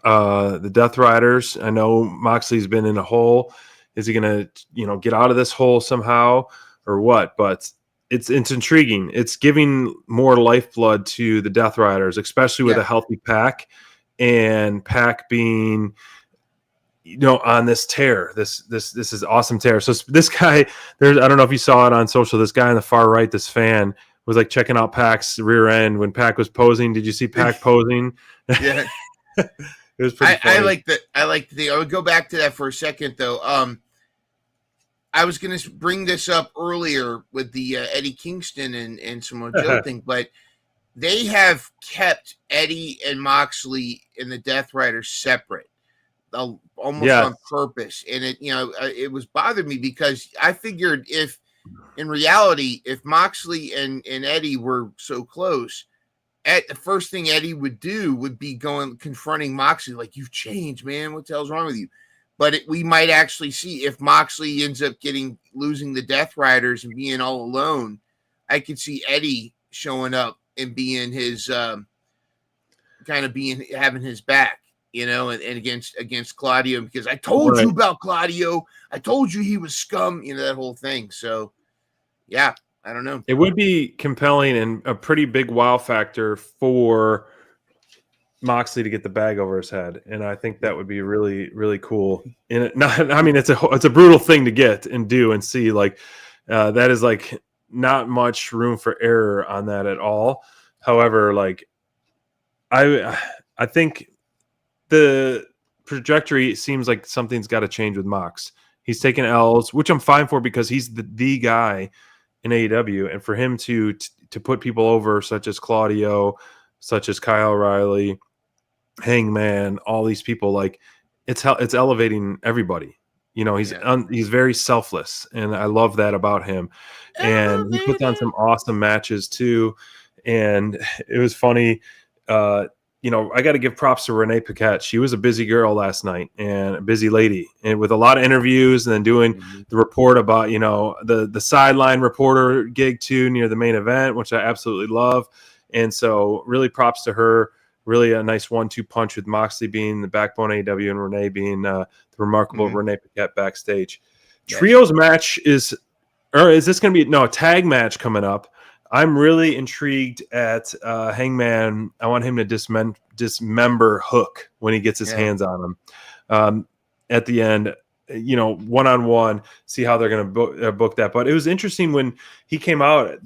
the Death Riders. I know Moxley's been in a hole. Is he going to, get out of this hole somehow or what? But it's intriguing. It's giving more lifeblood to the Death Riders, especially with a healthy Pac, and Pac being, on this tear, this is awesome tear. So this guy, I don't know if you saw it on social. This guy on the far right, this fan was like checking out Pac's rear end when Pac was posing. Did you see Pac posing? Yeah. It was pretty funny. I like that. I would go back to that for a second though. I was going to bring this up earlier with the Eddie Kingston and Samoa Joe thing, but they have kept Eddie and Moxley and the Death Riders separate, almost on purpose. And it was bothered me because I figured if Moxley and Eddie were so close, the first thing Eddie would do would be confronting Moxley, like, you've changed, man. What the hell's wrong with you? But we might actually see if Moxley ends up losing the Death Riders and being all alone, I could see Eddie showing up and being his having his back, and against Claudio, because I told you about Claudio. I told you he was scum, that whole thing. So yeah, I don't know. It would be compelling and a pretty big wow factor for Moxley to get the bag over his head, and I think that would be really, really cool. And it's a brutal thing to get and do and see. Like that is like not much room for error on that at all. However, like I think the trajectory seems like something's got to change with Mox. He's taking L's, which I'm fine for because he's the guy in AEW, and for him to put people over such as Claudio, such as Kyle O'Reilly, Hangman, all these people, like it's elevating everybody. He's very selfless, and I love that about him. And he puts on some awesome matches too. And it was funny. I got to give props to Renee Paquette. She was a busy girl last night and a busy lady, and with a lot of interviews and then doing the report about, the sideline reporter gig too near the main event, which I absolutely love. And so really props to her. Really a nice 1-2 punch with Moxley being the backbone of AEW and Renee being the remarkable Renee Paquette backstage. Yes. Trios match is this going to be a tag match coming up? I'm really intrigued at Hangman. I want him to dismember Hook when he gets his hands on him at the end. One-on-one, see how they're going to book that. But it was interesting when he came out.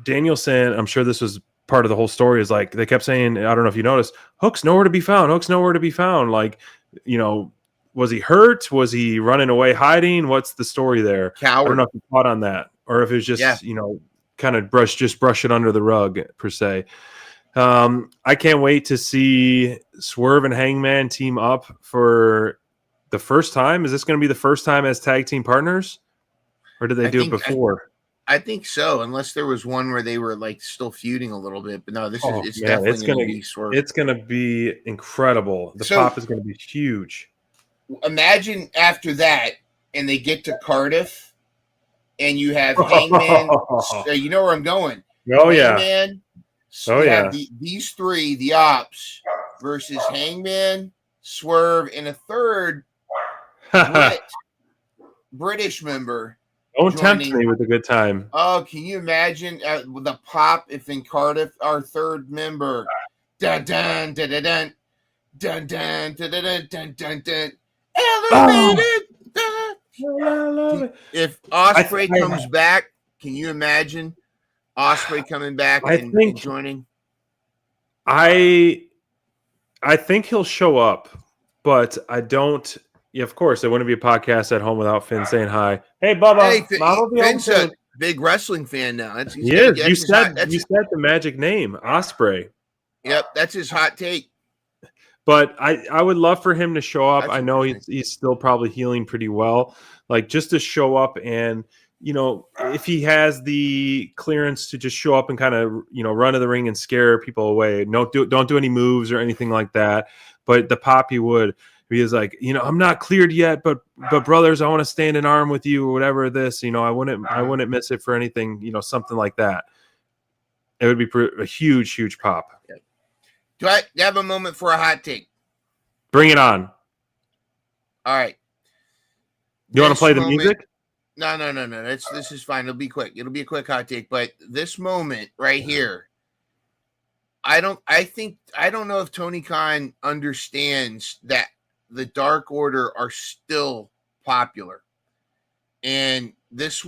Danielson, I'm sure this was part of the whole story, is like they kept saying, I don't know if you noticed, Hook's nowhere to be found. Hook's nowhere to be found. Like, was he hurt? Was he running away, hiding? What's the story there? Coward. I don't know if you caught on that or if it was just, kind of brush it under the rug per se. I can't wait to see Swerve and Hangman team up for the first time. Is this going to be the first time as tag team partners, or did they do it before? I think so, unless there was one where they were like still feuding a little bit. But no, it's definitely going to be Swerve. It's going to be incredible. The pop is going to be huge. Imagine after that, and they get to Cardiff, and you have Hangman. You know where I'm going. Oh, Hangman, yeah. These three, the Ops, versus Hangman, Swerve, and a third British member. Don't tempt me with a good time. Oh, can you imagine the pop if in Cardiff, our third member, dun dun dun dun dun dun dun dun dun dun dun dun, elevated. If Ospreay comes back, can you imagine Ospreay coming back and joining? I think he'll show up, but I don't. Yeah, of course, there wouldn't be a podcast at home without Finn saying hi. Hey, Bubba. Hey, Finn's a big wrestling fan now. He is. You said the magic name, Ospreay. Yep, that's his hot take. But I would love for him to show up. I know he's still probably healing pretty well. Like, just to show up and, if he has the clearance to just show up and kind of, run to the ring and scare people away. Don't do any moves or anything like that. But the pop he would. He was like, I'm not cleared yet, but brothers, I want to stand in arm with you or whatever this, I wouldn't miss it for anything, something like that. It would be a huge, huge pop. Do I have a moment for a hot take? Bring it on. All right. You want to play the music? No. This is fine. It'll be quick. It'll be a quick hot take, but this moment right here, I don't know if Tony Khan understands that the Dark Order are still popular. And this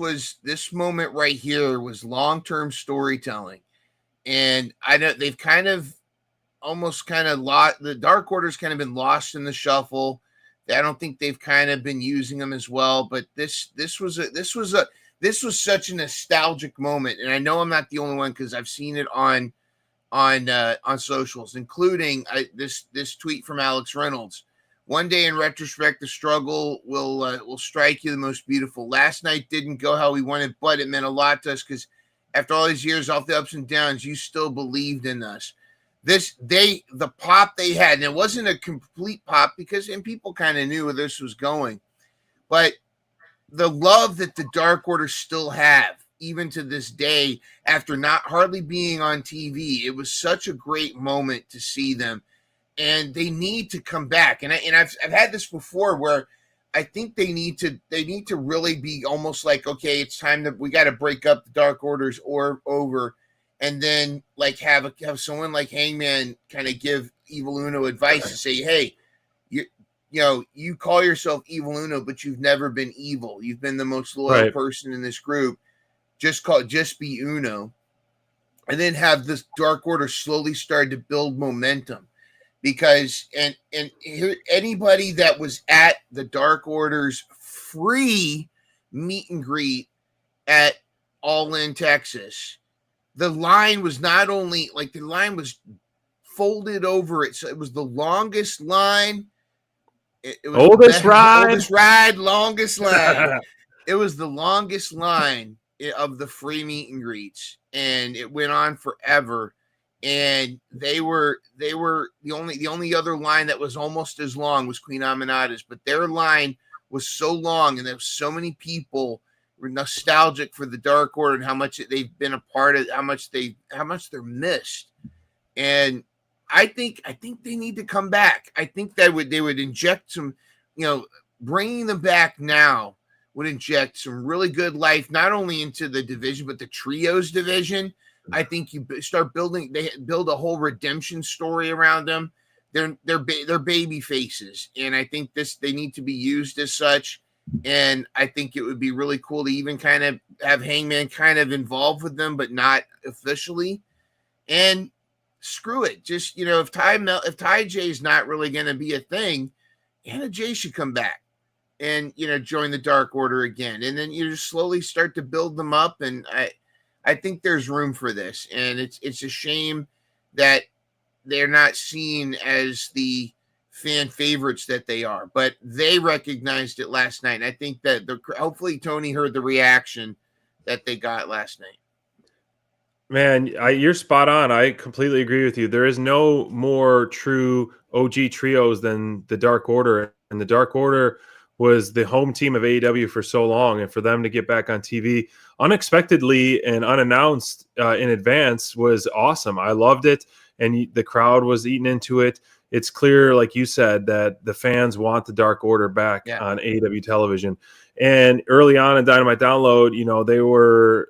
moment right here was long-term storytelling. And I know they've kind of lost, the Dark Order's kind of been lost in the shuffle. I don't think they've kind of been using them as well, but this was such a nostalgic moment. And I know I'm not the only one, because I've seen it on socials, including this tweet from Alex Reynolds. One day in retrospect, the struggle will strike you the most beautiful. Last night didn't go how we wanted, but it meant a lot to us, because after all these years, off the ups and downs, you still believed in us. The pop they had, and it wasn't a complete pop, and people kind of knew where this was going, but the love that the Dark Order still have, even to this day, after not hardly being on TV, it was such a great moment to see them, and they need to come back. And I've had this before, where I think they need to really be almost like, okay, it's time we got to break up the Dark Orders or over. And then like have someone like Hangman kind of give Evil Uno advice to say, hey, you call yourself Evil Uno, but you've never been evil. You've been the most loyal person in this group. Just be Uno. And then have this Dark Order slowly start to build momentum, because and here, anybody that was at the Dark Order's free meet and greet at All In Texas, the line was not only like the line was folded over it, so it was the longest line. It was oldest ride, longest line. It was the longest line of the free meet and greets, and it went on forever. And they were the only other line that was almost as long was Queen Aminata's, but their line was so long, and there were so many people were nostalgic for the Dark Order and how much they've been a part of, how much they're missed. And I think they need to come back. I think they would inject some, bringing them back now would inject some really good life, not only into the division, but the trios division. I think you start they build a whole redemption story around them. They're baby faces. And I think they need to be used as such. And I think it would be really cool to even kind of have Hangman kind of involved with them, but not officially. And screw it. Just, if Ty J is not really going to be a thing, Anna Jay should come back and, join the Dark Order again. And then you just slowly start to build them up. And I think there's room for this. And it's a shame that they're not seen as the fan favorites that they are, but they recognized it last night. And I think that hopefully Tony heard the reaction that they got last night. Man, you're spot on. I completely agree with you. There is no more true OG trios than the Dark Order, and the Dark Order was the home team of AEW for so long, and for them to get back on TV unexpectedly and unannounced in advance was awesome. I loved it, and the crowd was eating into it. It's clear, like you said, that the fans want the Dark Order back on AEW television. And early on in Dynamite Download, they were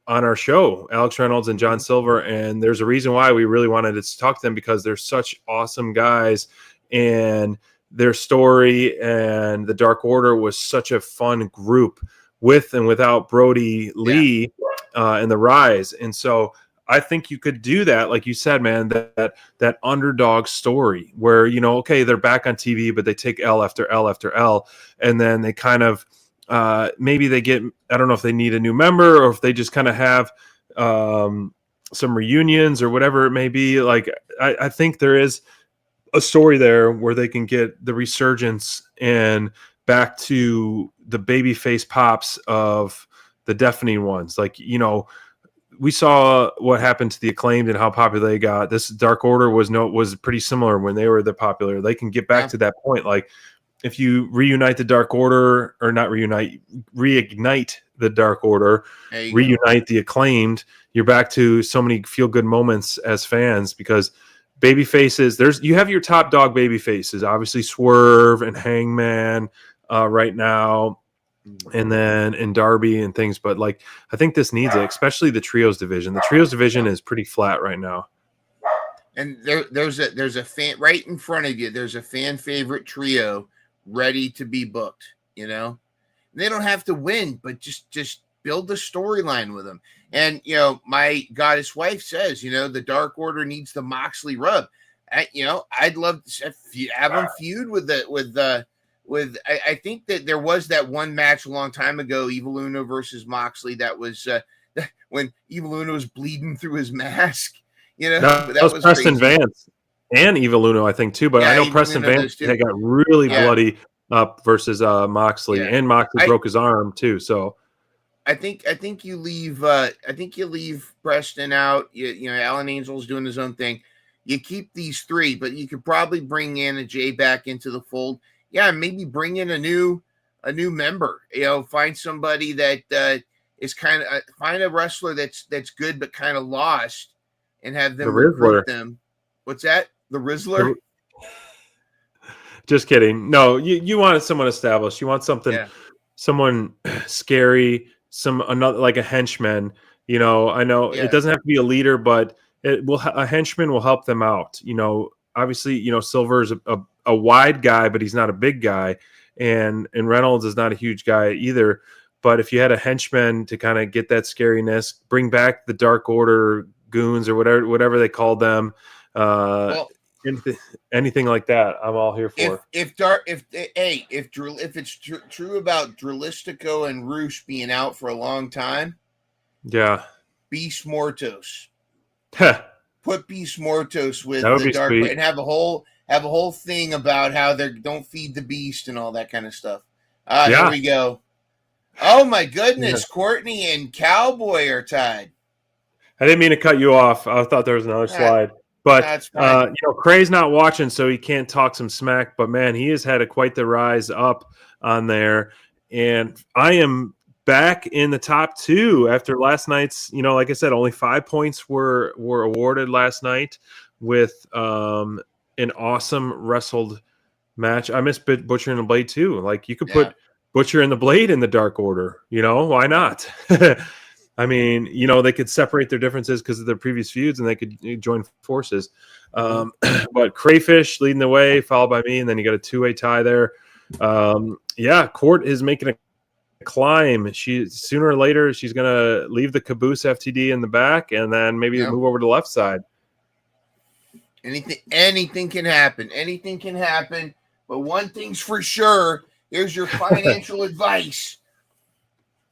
on our show, Alex Reynolds and John Silver, and there's a reason why we really wanted to talk to them, because they're such awesome guys, and their story and the Dark Order was such a fun group with and without Brody Lee and the Rise. And so I think you could do that, like you said, man, that underdog story where, okay, they're back on TV, but they take L after L after L, and then they kind of maybe they get, I don't know if they need a new member or if they just kind of have some reunions or whatever it may be. Like, I think there is a story there where they can get the resurgence and back to the babyface pops of the deafening ones. Like, we saw what happened to the Acclaimed and how popular they got. This Dark Order was pretty similar when they were the popular. They can get back to that point. Like, if you reunite the Dark Order, or not reignite the Dark Order, reunite the Acclaimed, you're back to so many feel good moments as fans, because baby faces, you have your top dog baby faces, obviously Swerve and Hangman right now, and then in Darby and things. But like, I think this needs it, especially the trios division. The trios division is pretty flat right now. And there's a fan right in front of you. There's a fan favorite trio ready to be booked. You know, they don't have to win, but just build the storyline with them. And my goddess wife says, the Dark Order needs the Moxley rub. I'd love to have them feud with I think that there was that one match a long time ago, Evil Uno versus Moxley. That was when Evil Uno was bleeding through his mask. That was Preston crazy. Vance and Evil Uno, I think, too. But I know Evil Preston Uno Vance they got really bloody up versus Moxley, and Moxley broke his arm too. So I think you leave Preston out. Alan Angel's doing his own thing. You keep these three, but you could probably bring Anna Jay back into the fold. Yeah, maybe bring in a new member. Find somebody that is kind of find a wrestler that's good but kind of lost, and have them recruit them. What's that? The Rizzler? Just kidding. No, you want someone established. You want someone scary, another like a henchman. I know it doesn't have to be a leader, but a henchman will help them out. Obviously, Silver is a wide guy, but he's not a big guy, and Reynolds is not a huge guy either. But if you had a henchman to kind of get that scariness, bring back the Dark Order goons or whatever they called them, anything like that, I'm all here for. If it's true about Drilistico and Roosh being out for a long time, Beast Mortos. Put Beast Mortos with the Dark Order and have a whole thing about how they don't feed the beast and all that kind of stuff. Here we go. Oh my goodness, Courtney and Cowboy are tied. I didn't mean to cut you off. I thought there was another slide. But Cray's not watching, so he can't talk some smack. But man, he has had quite the rise up on there, and I am back in the top two after last night's. Like I said, only 5 points were awarded last night with an awesome wrestled match. I miss Butcher and the Blade too. Like you could put Butcher and the Blade in the Dark Order. Why not? I mean, they could separate their differences because of their previous feuds, and they could join forces. But Crayfish leading the way, followed by me, and then you got a 2-way tie there. Court is making a climb. Sooner or later she's gonna leave the caboose FTD in the back, and then maybe move over to the left side. Anything can happen. Anything can happen. But one thing's for sure. Here's your financial advice.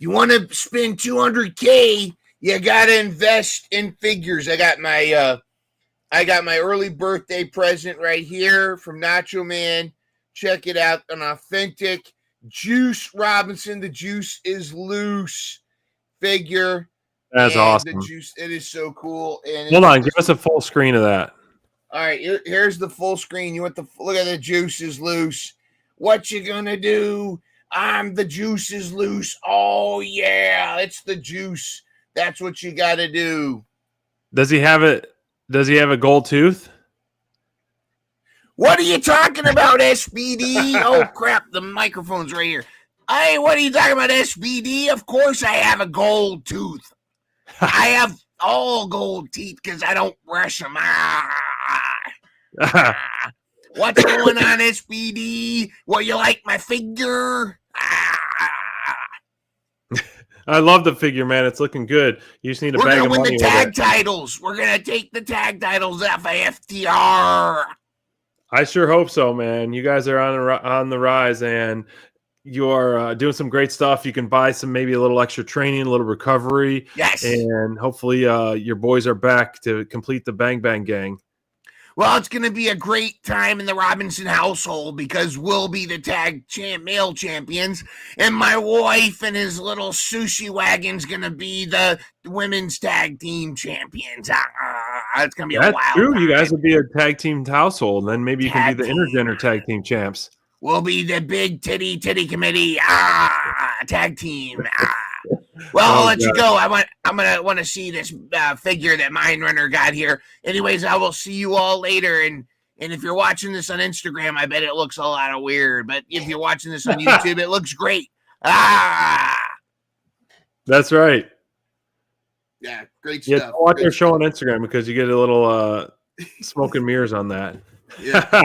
You want to spend $200K, you got to invest in figures. I got my early birthday present right here from Nacho Man. Check it out. An authentic Juice Robinson. The Juice is Loose figure. That's awesome. The Juice, it is so cool. And hold on, give us a full screen of that. All right, here's the full screen. You want look at the Juice is Loose. What you gonna do? I'm the Juice is Loose. Oh yeah, it's the Juice. That's what you got to do. Does he have it? Does he have a gold tooth? What are you talking about, SBD? Oh crap, the microphone's right here. Hey, what are you talking about, SBD? Of course I have a gold tooth. I have all gold teeth because I don't brush them. What's going on, SBD? What, you like my figure? I love the figure, man. It's looking good. You just need a bag of money. We're going to win the tag titles. We're going to take the tag titles off of FTR. I sure hope so, man. You guys are on the rise, and you are doing some great stuff. You can buy maybe a little extra training, a little recovery. Yes. And hopefully your boys are back to complete the Bang Bang Gang. Well, it's going to be a great time in the Robinson household because we'll be the male champions, and my wife and his little sushi wagon's going to be the women's tag team champions. It's going to be a wild true. time. You guys will be a tag team household, and then maybe you can be the Intergender tag team champs. We'll be the big titty committee tag team. Well, I'll let you go. I'm gonna want to see this figure that Mind Runner got here. Anyways, I will see you all later. And if you're watching this on Instagram, I bet it looks a lot of weird. But if you're watching this on YouTube, it looks great. That's right. Yeah, great stuff. Watch their show on Instagram because you get a little smoke and mirrors on that. Yeah.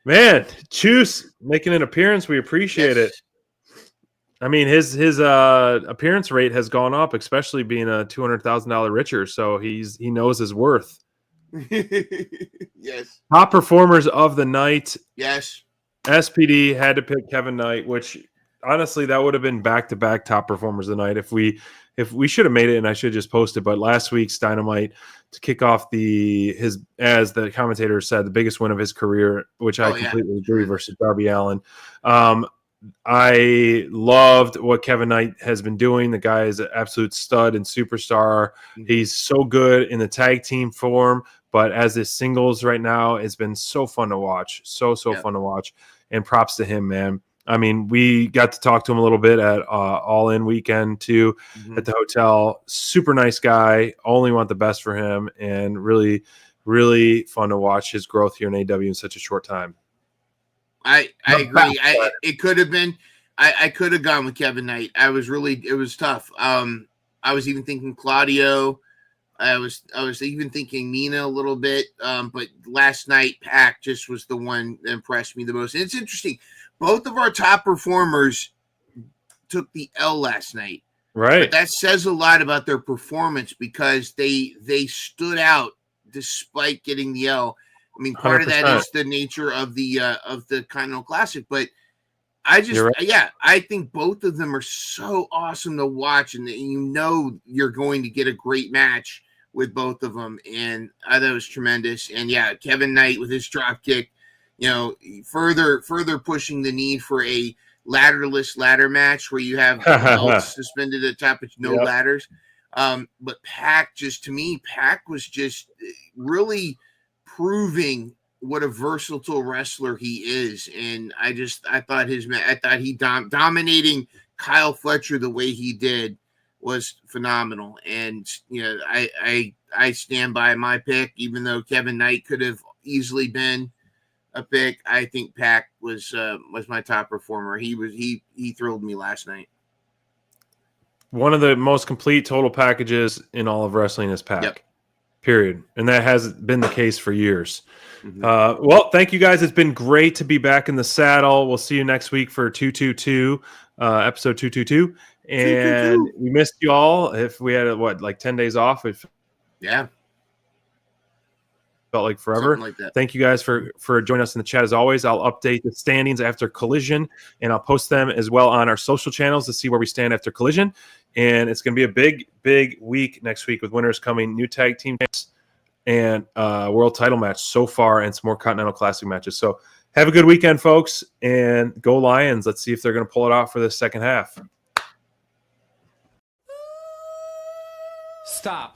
Man, Choose making an appearance. We appreciate it. I mean, his appearance rate has gone up, especially being a $200,000 richer. So he knows his worth. Yes. Top performers of the night. Yes. SPD had to pick Kevin Knight, which honestly that would have been back-to-back top performers of the night if we should have made it, and I should have just posted. But last week's Dynamite to kick off as the commentator said, the biggest win of his career, which I completely agree, versus Darby Allin. I loved what Kevin Knight has been doing. The guy is an absolute stud and superstar. He's so good in the tag team form, but as his singles right now, it's been so fun to watch. So fun to watch. And props to him, man. I mean, we got to talk to him a little bit at All In Weekend too, at the hotel. Super nice guy. Only want the best for him, and really, really fun to watch his growth here in AEW in such a short time. I agree. It could have been. I could have gone with Kevin Knight. It was tough. I was even thinking Claudio. I was even thinking Mina a little bit. But last night, Pac just was the one that impressed me the most. And it's interesting. Both of our top performers took the L last night. Right. But that says a lot about their performance because they stood out despite getting the L. I mean, part 100%. of that is the nature of the Continental Classic, but I think both of them are so awesome to watch, and you're going to get a great match with both of them, and I thought it was tremendous. And yeah, Kevin Knight with his drop kick, further pushing the need for a ladderless ladder match where you have belts suspended at the top, but no ladders. But Pac was just really proving what a versatile wrestler he is, and I thought he dominating Kyle Fletcher the way he did was phenomenal. And I stand by my pick, even though Kevin Knight could have easily been a pick. I think Pac was my top performer. He thrilled me last night. One of the most complete total packages in all of wrestling is Pac. Period. And that has been the case for years. Well, thank you guys. It's been great to be back in the saddle. We'll see you next week for 222, episode 222. And we missed you all. If we had 10 days off, it felt like forever. Like that. Thank you guys for joining us in the chat as always. I'll update the standings after Collision, and I'll post them as well on our social channels to see where we stand after Collision. And it's going to be a big week next week with winners coming, new tag team champs, and world title match so far, and some more Continental Classic matches. So have a good weekend, folks, and go Lions. Let's see if they're going to pull it off for the second half. Stop.